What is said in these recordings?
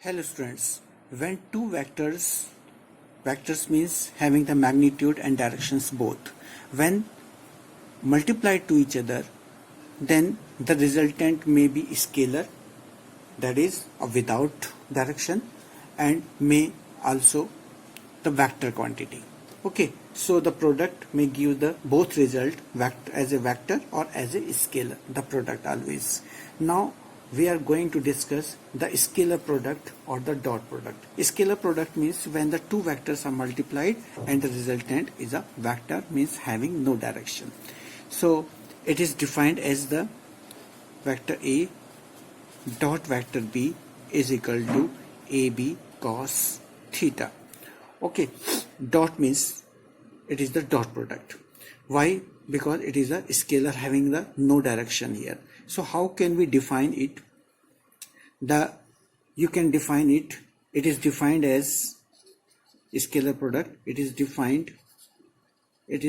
Hello students, when two vectors means having the magnitude and directions both, when multiplied to each other, then the resultant may be scalar, that is without direction, and may also the vector quantity. Okay, so the product may give the both result as a vector or as a scalar, the product always. Now we are going to discuss the scalar product or the dot product. Scalar product means when the two vectors are multiplied and the resultant is a vector, means having no direction. So it is defined as the vector A dot vector B is equal to AB cos theta. Okay, dot means it is the dot product. Why? Because it is a scalar having the no direction here. So how can we define it? You can define it. It is defined as scalar product. It is defined as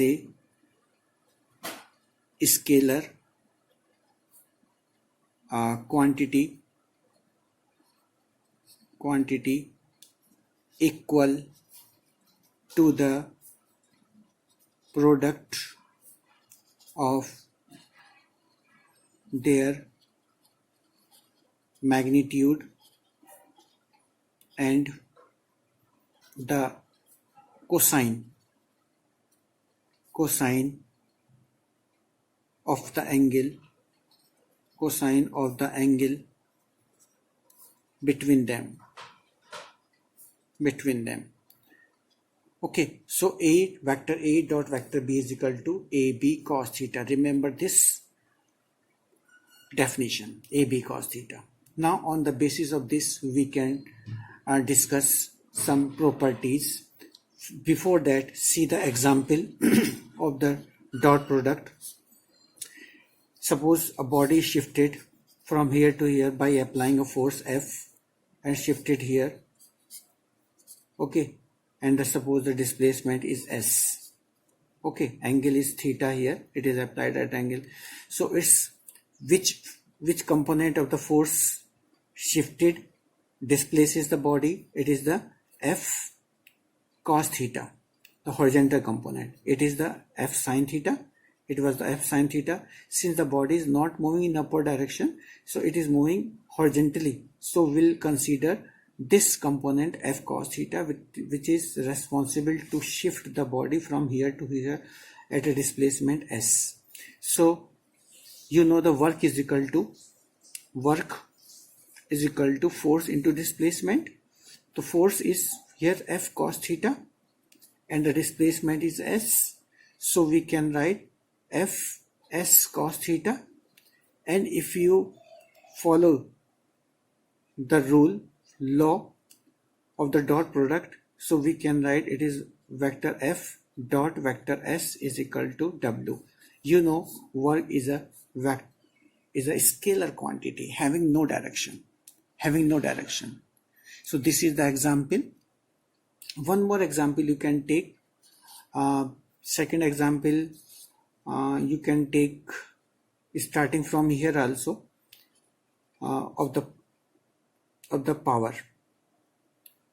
a scalar quantity equal to the product of their magnitude and the cosine of the angle between them. Okay, so vector A dot vector B is equal to AB cos theta. Remember this definition, AB cos theta. Now on the basis of this we can discuss some properties. Before that, see the example of the dot product. Suppose a body is shifted from here to here by applying a force F and shifted here. Okay, and suppose the displacement is S. Okay, angle is theta here, it is applied at angle. So it's which component of the force shifted displaces the body? It is the F cos theta, the horizontal component. It is the F sin theta. It was the F sin theta. Since the body is not moving in upward direction, so it is moving horizontally. So we'll consider this component F cos theta, which is responsible to shift the body from here to here at a displacement S. So you know the work is equal to force into displacement. The force is here F cos theta and the displacement is S. So we can write F S cos theta, and if you follow the law of the dot product, so we can write it is vector F dot vector S is equal to W. You know work is a scalar quantity having no direction. So this is the example. One more example you can take. Second example you can take starting from here also, of the power.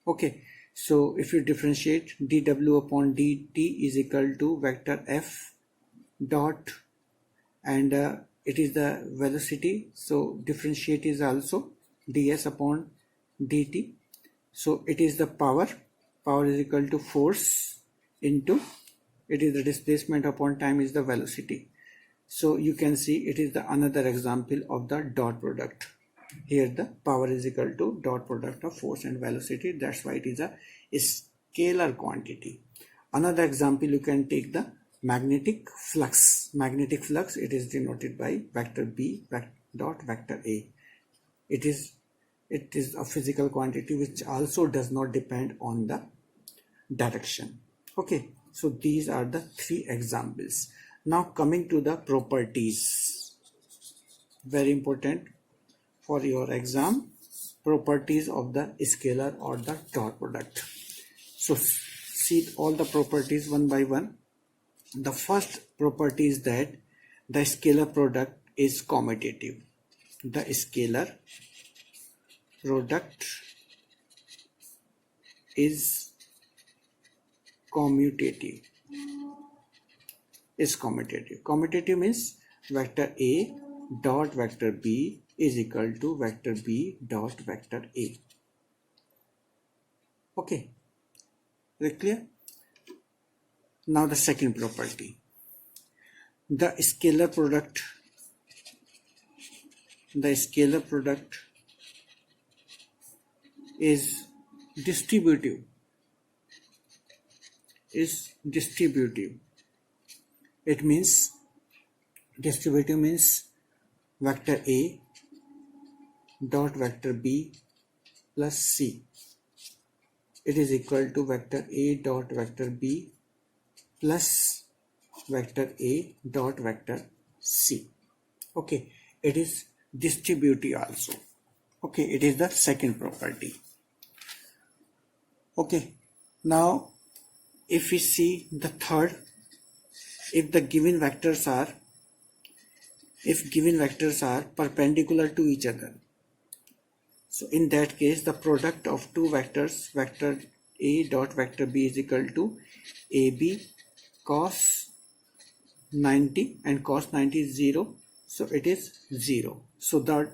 Okay, so if you differentiate, dw upon dt is equal to vector F dot, and it is the velocity, so differentiate is also ds upon dt. So it is the power is equal to force into, it is the displacement upon time is the velocity. So you can see it is the another example of the dot product. Here the power is equal to dot product of force and velocity. That's why it is a scalar quantity. Another example you can take the magnetic flux. It is denoted by vector B dot vector A. It is a physical quantity which also does not depend on the direction. Okay, so these are the three examples. Now coming to the properties, very important for your exam, properties of the scalar or the dot product. So see all the properties one by one. The first property is that the scalar product is commutative. the scalar product is commutative. Commutative means vector A dot vector B is equal to vector B dot vector A. Okay, is it clear? Now the second property, the scalar product is distributive. It means distributive means vector A dot vector B plus C. It is equal to vector A dot vector B plus vector A dot vector C. Okay, it is distributive also. Okay, it is the second property. Okay, now if we see the third, if given vectors are perpendicular to each other, so in that case the product of two vectors, vector A dot vector B is equal to AB cos 90 and cos 90 is 0, so it is 0. So the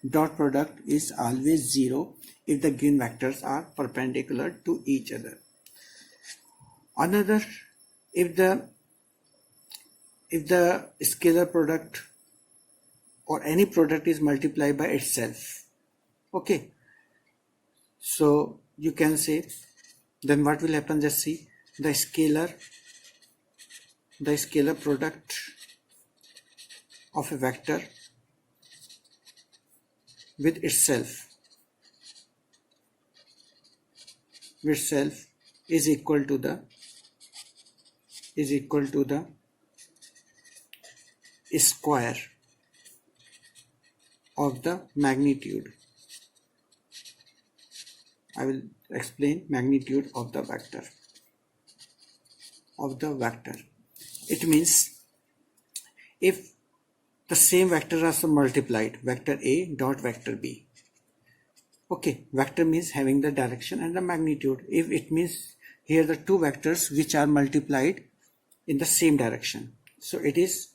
dot product is always 0 if the given vectors are perpendicular to each other. Another, if the scalar product or any product is multiplied by itself, okay, so you can say, then what will happen? Just see, the scalar product of a vector with itself is equal to the square of the magnitude. I will explain magnitude of the vector. It means if the same vector are so multiplied, vector A dot vector B. Okay, vector means having the direction and the magnitude. If it means here the two vectors which are multiplied in the same direction. So it is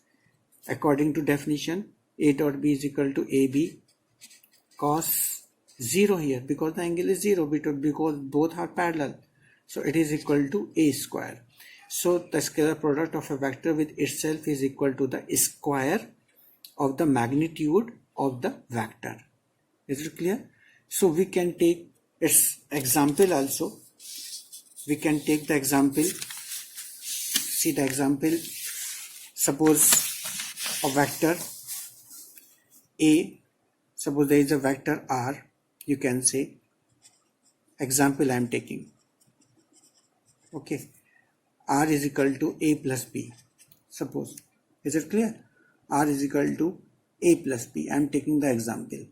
according to definition A dot B is equal to AB cos 0 here because the angle is 0 because both are parallel. So it is equal to A square. So the scalar product of a vector with itself is equal to the square of the magnitude of the vector. Is it clear? So we can take its example also. We can take the example. See the example. Suppose a vector A. Suppose there is a vector R. You can say example I am taking. Okay. R is equal to A plus B. Suppose. Is it clear? R is equal to A plus B. I am taking the example.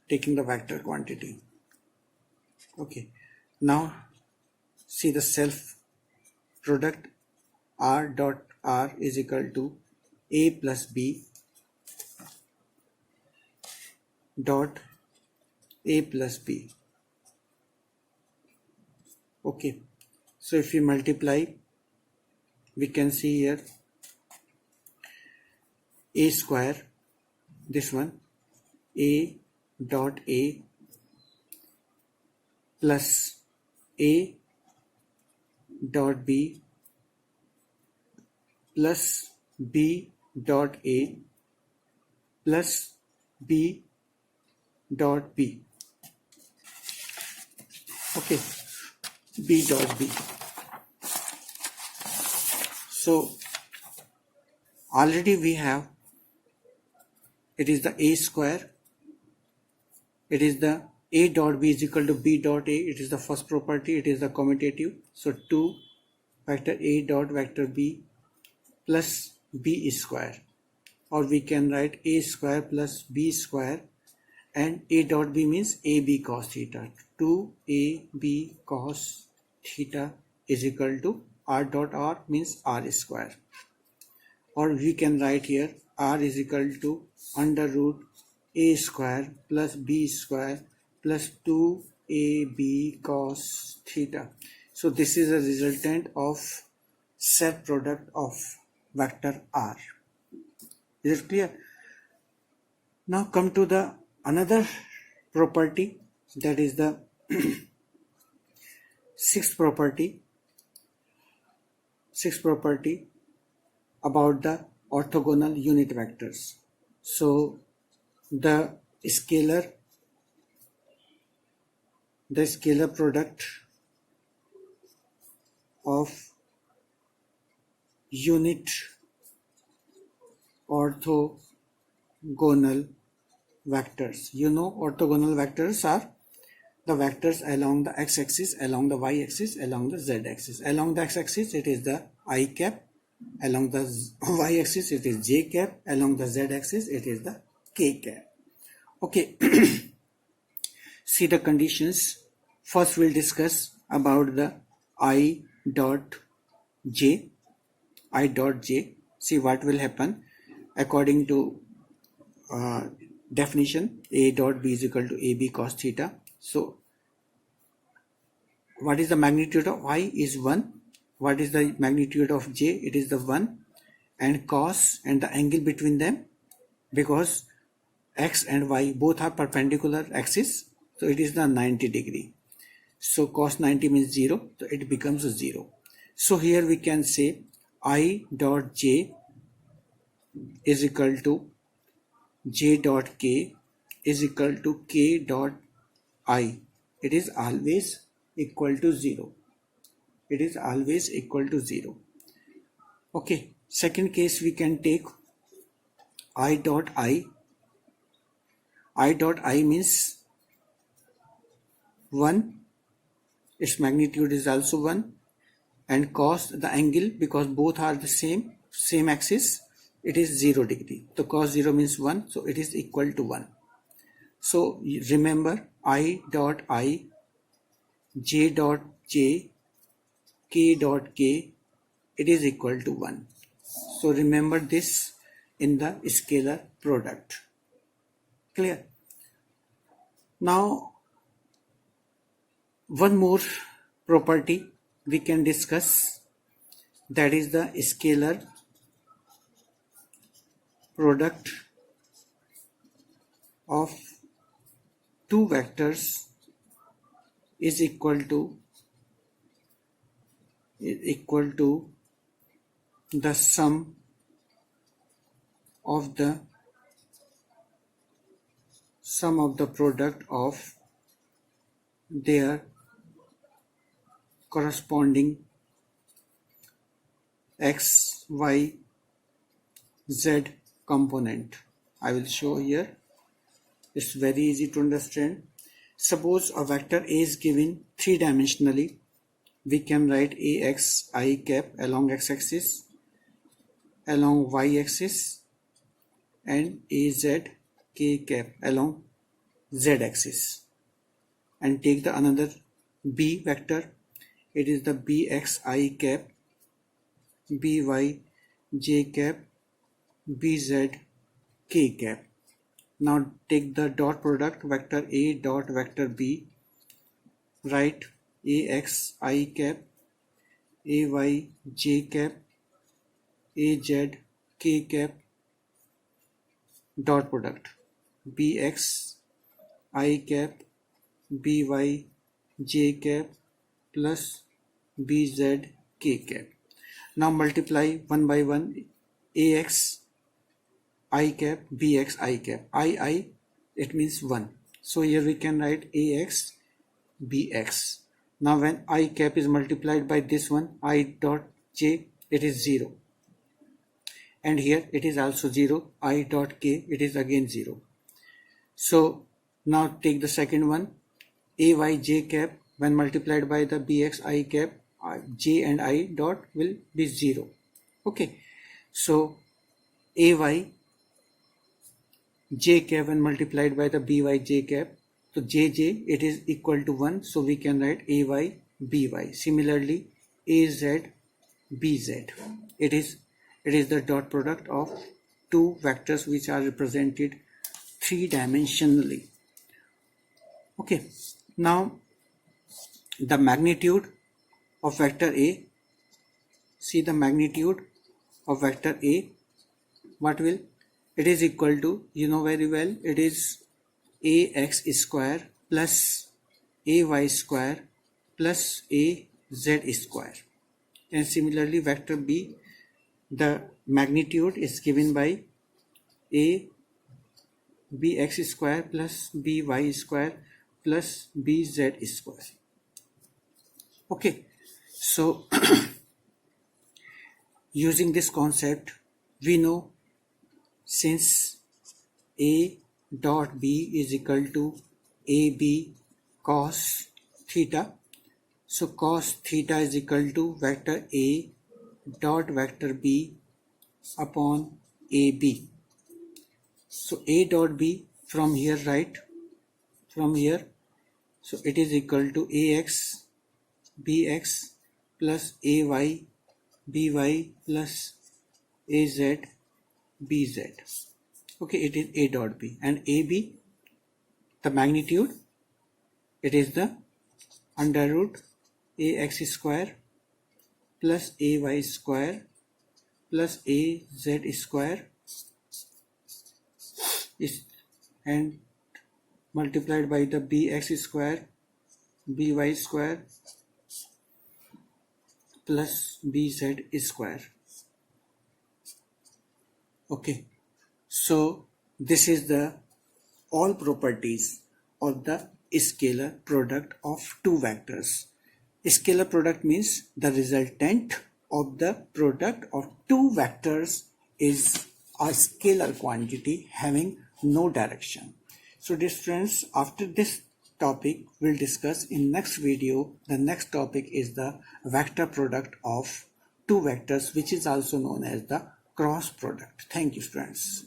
Taking the vector quantity. Okay. Now see the self product R dot R is equal to A plus B dot A plus B. Okay. So if we multiply, we can see here A square, this one, A dot A plus A dot B plus B dot A plus B dot B. Okay, B dot B. So already we have, it is the A square, it is the A dot B is equal to B dot A, it is the first property, it is the commutative. So 2 vector A dot vector B plus B square, or we can write A square plus B square, and A dot B means AB cos theta. 2AB cos theta is equal to R dot R means R square, or we can write here r is equal to under root a square plus b square plus 2ab cos theta. So this is a resultant of set product of vector r. Is it clear? Now come to the another property, that is the sixth property about the orthogonal unit vectors. So the scalar product of unit orthogonal vectors. You know, orthogonal vectors are the vectors along the x-axis, along the y-axis, along the z-axis. Along the x-axis it is the I cap, along the y-axis it is j cap, along the z-axis it is the k cap. Okay. See the conditions. First we'll discuss about the I dot j. See what will happen according to definition. A dot b is equal to ab cos theta. So what is the magnitude of I is 1. What is the magnitude of j? It is the 1. And cos and the angle between them, because x and y both are perpendicular axis, so it is the 90 degree. So cos 90 means 0, so it becomes a 0. So here we can say I dot j is equal to j dot k is equal to k dot I. It is always equal to 0. It is always equal to 0. Okay, second case we can take I dot I. I dot I means 1. Its magnitude is also 1. And cos the angle, because both are the same axis, it is 0 degree. So cos 0 means 1, so it is equal to 1. So remember, I dot I, j dot j, k dot k, it is equal to 1. So remember this in the scalar product. Clear? Now one more property we can discuss, that is the scalar product of two vectors is equal to the sum of the product of their corresponding x, y, z component. I will show here. It's very easy to understand. Suppose a vector A is given three-dimensionally. We can write ax I cap along x-axis, along y-axis, and az k cap along z-axis. And take the another B vector. It is the bx I cap, by j cap, bz k cap. Now take the dot product, vector A dot vector B. Write ax I cap, ay j cap, az k cap, dot product bx I cap, by j cap plus bz k cap. Now multiply one by one. Ax I cap, bx I cap. I it means 1. So here we can write ax bx. Now when I cap is multiplied by this one, I dot j, it is 0. And here it is also 0. I dot k, it is again 0. So now take the second one. Ay j cap, when multiplied by the bx I cap, j and I dot will be 0. Okay. So ay j cap when multiplied by the by j cap, so jj it is equal to 1, so we can write ay by. Similarly az bz, it is the dot product of two vectors which are represented three-dimensionally. Okay, now the magnitude of vector A, see the magnitude of vector A, what will, it is equal to, you know very well, it is ax square plus ay square plus az square. And similarly vector B, the magnitude is given by a bx square plus by square plus bz square. Okay, so using this concept, we know since a dot b is equal to ab cos theta, so cos theta is equal to vector a dot vector b upon ab. So a dot b from here, right, from here, so it is equal to ax bx plus ay by plus az bz. Okay, it is a dot b, and ab, the magnitude, it is the under root ax square plus ay square plus az square is, and multiplied by the bx square by square plus bz square. Okay, so this is the all properties of the scalar product of two vectors. Scalar product means the resultant of the product of two vectors is a scalar quantity having no direction. So dear friends, after this topic we'll discuss in next video. The next topic is the vector product of two vectors, which is also known as the cross product. Thank you, friends.